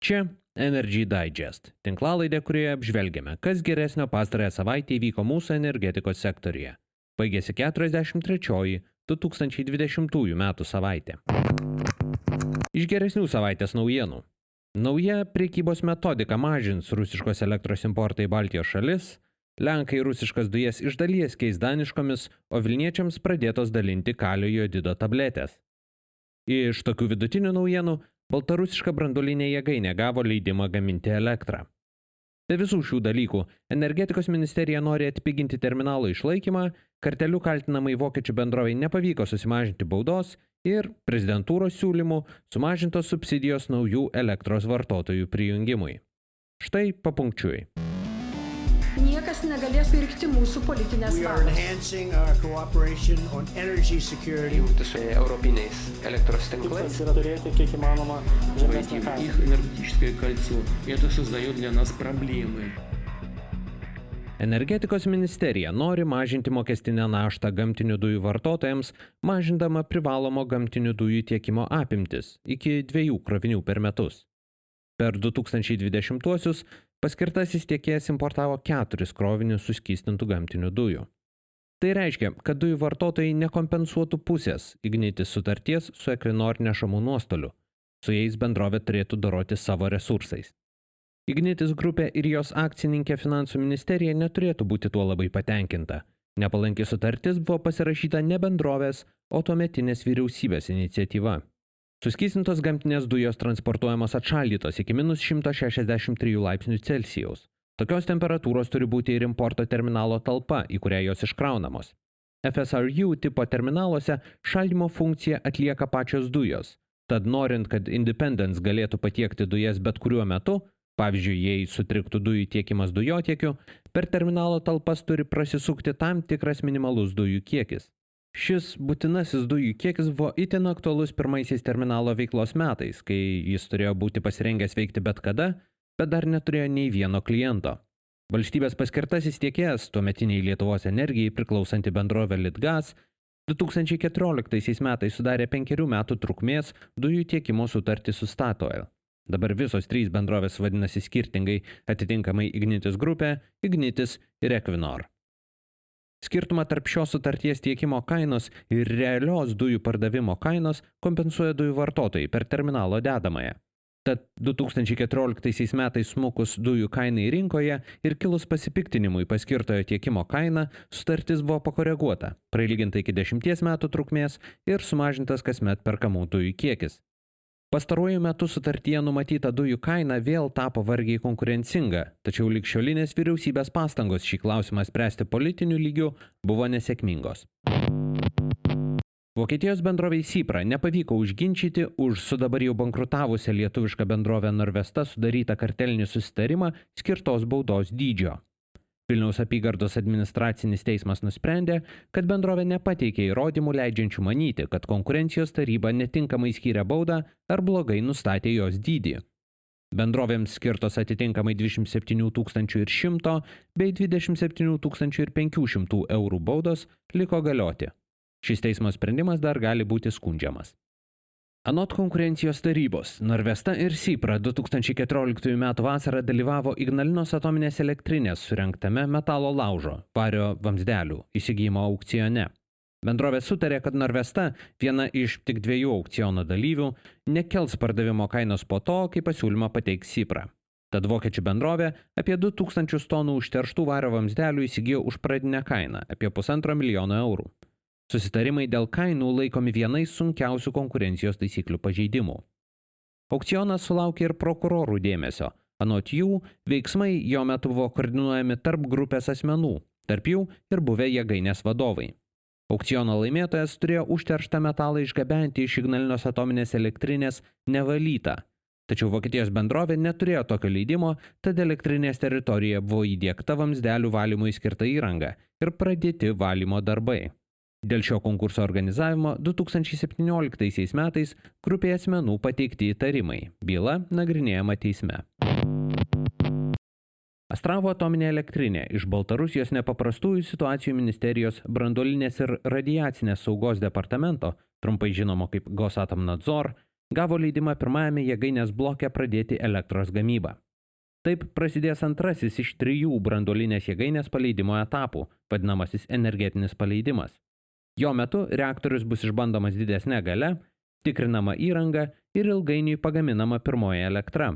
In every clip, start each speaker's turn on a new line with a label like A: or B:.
A: Čia Energy Digest, tinklalaidė, kurioje apžvelgiame, kas geresnio pastarąją savaitę įvyko mūsų energetikos sektoriuje. Baigėsi 43-oji 2020 metų savaitė. Iš geresnių savaitės naujienų. Nauja prekybos metodika mažins rusiškos elektros importą į Baltijos šalis, Lenkai rusiškas dujas iš dalies keis daniškomis, o Vilniečiams pradėtos dalinti kalio jodido tabletės. Iš tokių vidutinių naujienų baltarusiška branduolinė jėgainė gavo leidimą gaminti elektrą. Be visų šių dalykų, energetikos ministerija nori atpiginti terminalo išlaikymą, karteliu kaltinamai vokiečių bendrovei nepavyko susimažinti baudos ir prezidentūros siūlymų sumažintos subsidijos naujų elektros vartotojų prijungimui. Štai papunkčiui.
B: Niekas negalės pirkti mūsų politinės valios.
C: Jungtis su europiniais elektros tinklais.
D: Yra turėti kiek įmanoma žemesnį kainą.
E: Их энергетическое кольцо. Это создает для нас проблемы.
A: Energetikos ministerija nori mažinti mokestinę naštą gamtinių dujų vartotojams, mažindama privalomo gamtinių dujų tiekimo apimtis iki 2 krovinių per metus. Per 2020-uosius paskirtasis tiekėjas importavo 4 krovinius suskystintų gamtinių dujų. Tai reiškia, kad dujų vartotojai nekompensuotų pusės Ignitis sutarties su Equinor nešamų nuostolių. Su jais bendrovė turėtų doroti savo resursais. Ignitis grupė ir jos akcininkė finansų ministerija neturėtų būti tuo labai patenkinta. Nepalanki sutartis buvo pasirašyta ne bendrovės, o tuometinės vyriausybės iniciatyva. Suskystintos gamtinės dujos transportuojamos atšaldytos iki -163 laipsnių Celsijaus. Tokios temperatūros turi būti ir importo terminalo talpa, į kurią jos iškraunamos. FSRU tipo terminaluose šaldymo funkciją atlieka pačios dujos. Tad norint, kad Independence galėtų patiekti dujas bet kuriuo metu, pavyzdžiui, jei sutriktų dujų tiekimas dujotiekiu, per terminalo talpas turi prasisukti tam tikras minimalus dujų kiekis. Šis būtinasis dujų kiekis buvo itin aktualus pirmaisiais terminalo veiklos metais, kai jis turėjo būti pasirengęs veikti bet kada, bet dar neturėjo nei vieno kliento. Valstybės paskirtasis tiekėjas, tuometiniai Lietuvos energijai priklausanti bendrovė Litgas, 2014 metais sudarė 5 metų trukmės dujų tiekimo sutartį su Statoil. Dabar visos 3 bendrovės vadinasi skirtingai, atitinkamai Ignitis grupė, Ignitis ir Equinor. Skirtumą tarp šios sutarties tiekimo kainos ir realios dujų pardavimo kainos kompensuoja dujų vartotojai per terminalo dedamąją. Tad 2014 metais smukus dujų kainai rinkoje ir kilus pasipiktinimui paskirtojo tiekimo kaina, sutartis buvo pakoreguota, prailginta iki 10 metų trukmės ir sumažintas kasmet perkamų dujų kiekis. Pastaruoju metu sutartyje numatyta dujų kaina vėl tapo vargiai konkurencinga, tačiau ligšiolinės vyriausybės pastangos šį klausimą spręsti politiniu lygiu buvo nesėkmingos. Vokietijos bendrovei Sipra nepavyko užginčyti už su dabar jau bankrutavusią lietuvišką bendrovę Norvesta sudarytą kartelinį susitarimą skirtos baudos dydžio. Vilniaus apygardos administracinis teismas nusprendė, kad bendrovė nepateikė įrodymų leidžiančių manyti, kad konkurencijos taryba netinkamai skyrė baudą ar blogai nustatė jos dydį. Bendrovėms skirtos atitinkamai 27 100 bei 27 500 eurų baudos liko galioti. Šis teismo sprendimas dar gali būti skundžiamas. Anot konkurencijos tarybos, Norvesta ir Sipra 2014 m. vasarą dalyvavo Ignalinos atominės elektrinės surengtame metalo laužo, vario vamzdelių, įsigijimo aukcione. Bendrovė sutarė, kad Norvesta, viena iš tik 2 aukciono dalyvių, nekels pardavimo kainos po to, kai pasiūlymą pateiks Sipra. Tad vokiečių bendrovė apie 2000 tonų užterštų vario vamzdelių įsigijo už pradinę kainą, apie 1,5 milijono eurų. Susitarimai dėl kainų laikomi vienais sunkiausių konkurencijos taisyklių pažeidimų. Aukcionas sulaukė ir prokurorų dėmesio. Anot jų, veiksmai jo metu buvo koordinuojami tarp grupės asmenų, tarp jų ir buvę jėgainės vadovai. Aukciono laimėtojas turėjo užterštą metalą išgabenti iš Ignalinos atominės elektrinės nevalytą. Tačiau Vokietijos bendrovė neturėjo tokio leidimo, tad elektrinės teritorijoje buvo įdiegta vamzdelių valymui skirta įranga ir pradėti valymo darbai. Dėl šio konkurso organizavimo 2017 metais grupėje asmenų pateikti įtarimai. Byla nagrinėjama teisme. Astravo atominė elektrinė iš Baltarusijos nepaprastųjų situacijų ministerijos branduolinės ir radiacinės saugos departamento, trumpai žinomo kaip Gosatomnadzor, gavo leidimą pirmajame jėgainės bloke pradėti elektros gamybą. Taip prasidės antrasis iš 3 branduolinės jėgainės paleidimo etapų, vadinamasis energetinis paleidimas. Jo metu reaktorius bus išbandomas didesnė galia, tikrinama įranga ir ilgainiui pagaminama pirmoji elektra.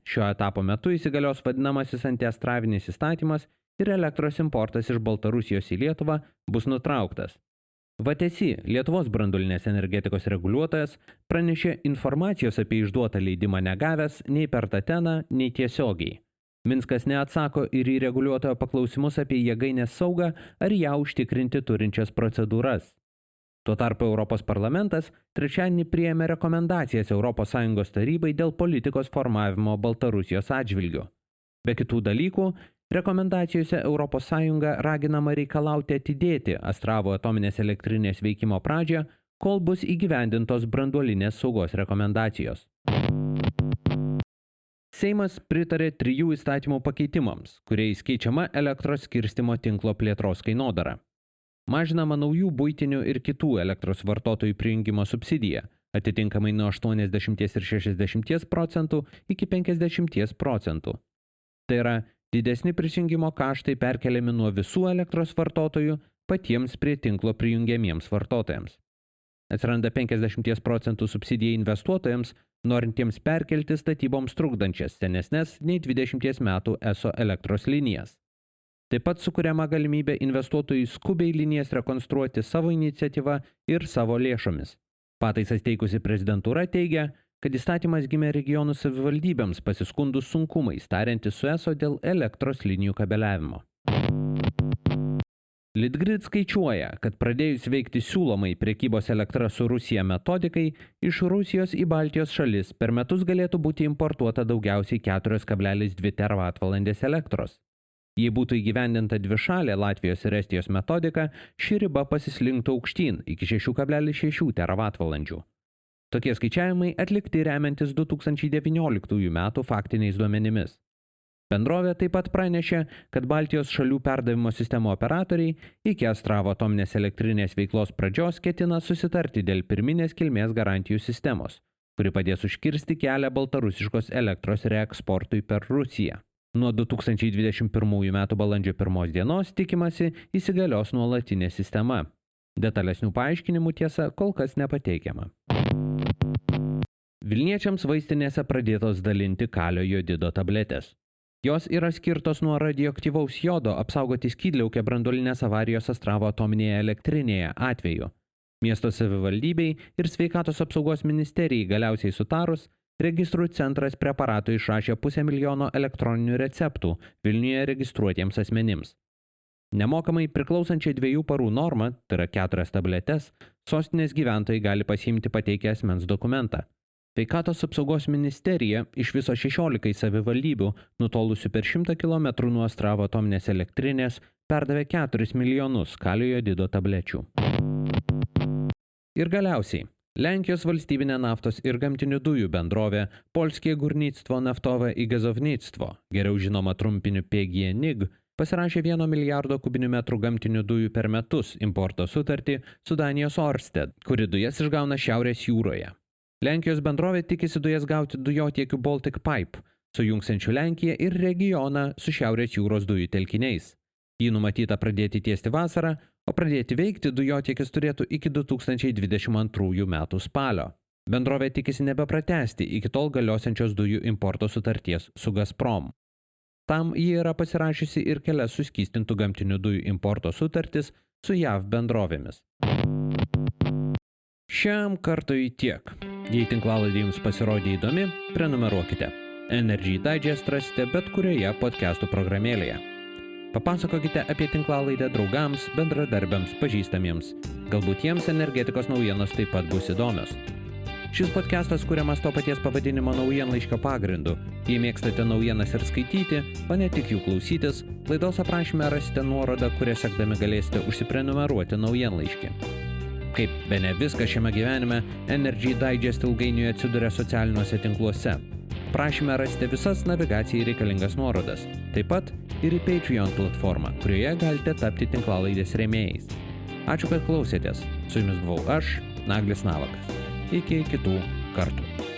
A: Šio etapo metu įsigalios vadinamasis antiastravinis įstatymas ir elektros importas iš Baltarusijos į Lietuvą bus nutrauktas. VTSI, Lietuvos branduolinės energetikos reguliuotojas, pranešė informacijos apie išduotą leidimą negavęs nei per Tateną, nei tiesiogiai. Minskas neatsako ir į reguliuotojo paklausimus apie jėgainės saugą ar ją užtikrinti turinčias procedūras. Tuo tarpu Europos parlamentas trečiadienį priėmė rekomendacijas ES tarybai dėl politikos formavimo Baltarusijos atžvilgiu. Be kitų dalykų, rekomendacijose ES raginama reikalauti atidėti Astravo atominės elektrinės veikimo pradžią, kol bus įgyvendintos branduolinės saugos rekomendacijos. Seimas pritarė 3 įstatymų pakeitimams, kuriais keičiama elektros skirstymo tinklo plėtros kainodara. Mažinama naujų buitinių ir kitų elektros vartotojų prijungimo subsidija, atitinkamai nuo 80 ir 60 procentų iki 50 procentų. Tai yra, didesni prisijungimo kaštai perkeliami nuo visų elektros vartotojų patiems prie tinklo prijungiamiems vartotojams. Atsiranda 50 procentų subsidija investuotojams, norintiems perkelti statyboms trukdančias senesnes nei 20 metų ESO elektros linijas. Taip pat sukuriama galimybė investuotojui skubiai linijas rekonstruoti savo iniciatyvą ir savo lėšomis. Pataisas teikusi prezidentūra teigia, kad įstatymas gimė regionų savivaldybėms pasiskundus sunkumais tariantis su ESO dėl elektros linijų kabeliavimo. Litgrid skaičiuoja, kad pradėjus veikti siūlomai prekybos elektra su Rusija metodikai, iš Rusijos į Baltijos šalis per metus galėtų būti importuota daugiausiai 4,2 teravatvalandės elektros. Jei būtų įgyvendinta dvišalė Latvijos ir Estijos metodika, ši riba pasislinktų aukštyn iki 6,6 teravatvalandžių. Tokie skaičiavimai atlikti remiantis 2019 metų faktiniais duomenimis. Bendrovė taip pat pranešė, kad Baltijos šalių perdavimo sistemų operatoriai iki Astravo atominės elektrinės veiklos pradžios ketina susitarti dėl pirminės kilmės garantijų sistemos, kuri padės užkirsti kelią baltarusiškos elektros reeksportui per Rusiją. Nuo 2021 metų balandžio 1 dienos tikimasi įsigalios nuolatinė sistema. Detalesnių paaiškinimų tiesa kol kas nepateikiama. Vilniečiams vaistinėse pradėtos dalinti kalio jodido tabletės. Jos yra skirtos nuo radioaktyvaus jodo apsaugoti skydliaukę branduolinės avarijos Astravo atominėje elektrinėje atveju. Miesto savivaldybei ir Sveikatos apsaugos ministerijai galiausiai sutarus, Registrų centras preparatų išrašė 500 000 elektroninių receptų Vilniuje registruotiems asmenims. Nemokamai priklausančiai 2 parų normą, tai yra 4 tabletes, sostinės gyventojai gali pasiimti pateikę asmens dokumentą. Sveikatos apsaugos ministerija iš viso 16 savivaldybių, nutolusių per 100 km nuo Astravo atominės elektrinės, perdavė 4 milijonus kalio jodido tablečių. Ir galiausiai, Lenkijos valstybinė naftos ir gamtinių dujų bendrovė Polskie Górnictwo Naftowe i Gazownictwo, geriau žinoma trumpiniu PGNiG, pasirašė 1 milijardo kubinių metrų gamtinių dujų per metus importo sutartį su Danijos Ørsted, kuri dujas išgauna Šiaurės jūroje. Lenkijos bendrovė tikisi dujas gauti dujotiekiu Baltic Pipe, sujungsiančiu Lenkiją ir regioną su Šiaurės jūros dujų telkiniais. Jį numatyta pradėti tiesti vasarą, o pradėti veikti dujotiekis turėtų iki 2022 metų spalio. Bendrovė tikisi nebepratęsti iki tol galiosiančios dujų importo sutarties su Gazprom. Tam ji yra pasirašiusi ir kelias suskystintų gamtinių dujų importo sutartis su JAV bendrovėmis. Šiam kartui tiek. Jei tinklalaidė jums pasirodė įdomi, prenumeruokite. Energy Digest rasite bet kurioje podcastų programėlėje. Papasakokite apie tinklalaidę draugams, bendradarbiams, pažįstamiems. Galbūt jiems energetikos naujienos taip pat bus įdomios. Šis podcastas kuriamas to paties pavadinimo naujienlaiškio pagrindu. Jei mėgstate naujienas ir skaityti, o ne tik jų klausytis, laidos aprašyme rasite nuorodą, kuria sekdami galėsite užsiprenumeruoti naujienlaiškį. Kaip bene viskas šiame gyvenime, Energy Digest ilgainiui atsiduria socialiniuose tinkluose. Prašyme rasite visas navigacijai reikalingas nuorodas. Taip pat ir į Patreon platformą, kurioje galite tapti tinklalaidės rėmėjais. Ačiū, kad klausėtės. Su jumis buvau aš, Naglis Navakas. Iki kitų kartų.